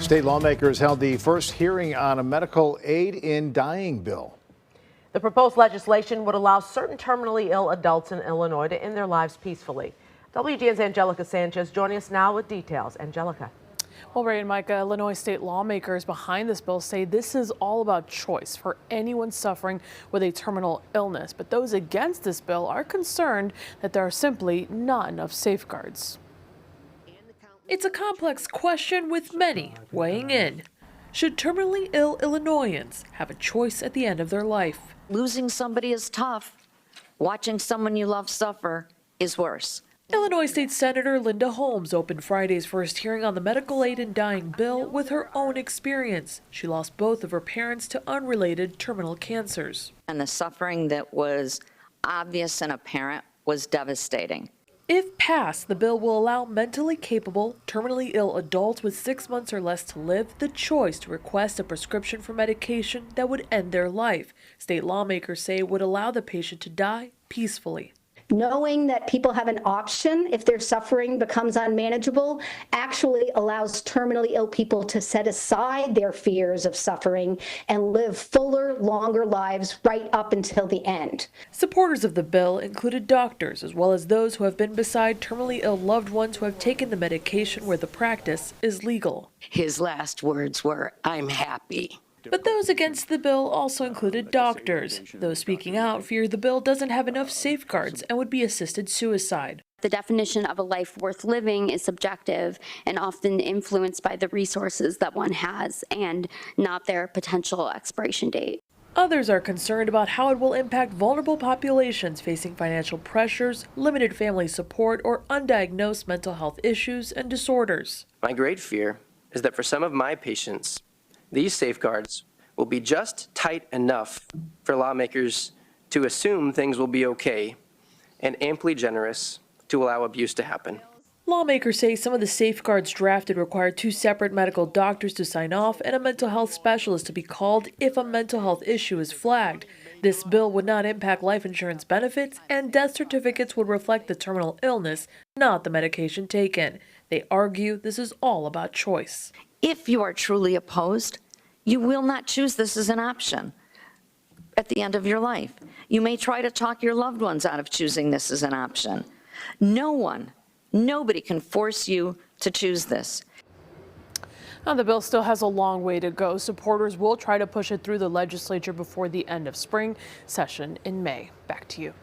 State lawmakers held the first hearing on a medical aid in dying bill. The proposed legislation would allow certain terminally ill adults in Illinois to end their lives peacefully. WGN's Angelica Sanchez joining us now with details. Angelica. Well, Ray and Micah, Illinois state lawmakers behind this bill say this is all about choice for anyone suffering with a terminal illness. But those against this bill are concerned that there are simply not enough safeguards. It's a complex question with many weighing in. Should terminally ill Illinoisans have a choice at the end of their life? Losing somebody is tough. Watching someone you love suffer is worse. Illinois State Senator Linda Holmes opened Friday's first hearing on the medical aid in dying bill with her own experience. She lost both of her parents to unrelated terminal cancers. And the suffering that was obvious and apparent was devastating. If passed, the bill will allow mentally capable, terminally ill adults with 6 months or less to live the choice to request a prescription for medication that would end their life. State lawmakers say it would allow the patient to die peacefully. Knowing that people have an option if their suffering becomes unmanageable actually allows terminally ill people to set aside their fears of suffering and live fuller, longer lives right up until the end. Supporters of the bill included doctors as well as those who have been beside terminally ill loved ones who have taken the medication where the practice is legal. His last words were, "I'm happy." But those against the bill also included doctors. Those speaking out fear the bill doesn't have enough safeguards and would be assisted suicide. The definition of a life worth living is subjective and often influenced by the resources that one has and not their potential expiration date. Others are concerned about how it will impact vulnerable populations facing financial pressures, limited family support, or undiagnosed mental health issues and disorders. My great fear is that for some of my patients, these safeguards will be just tight enough for lawmakers to assume things will be okay and amply generous to allow abuse to happen. Lawmakers say some of the safeguards drafted require 2 separate medical doctors to sign off and a mental health specialist to be called if a mental health issue is flagged. This bill would not impact life insurance benefits, and death certificates would reflect the terminal illness, not the medication taken. They argue this is all about choice. If you are truly opposed, you will not choose this as an option at the end of your life. You may try to talk your loved ones out of choosing this as an option. Nobody can force you to choose this. Now, the bill still has a long way to go. Supporters will try to push it through the legislature before the end of spring session in May. Back to you.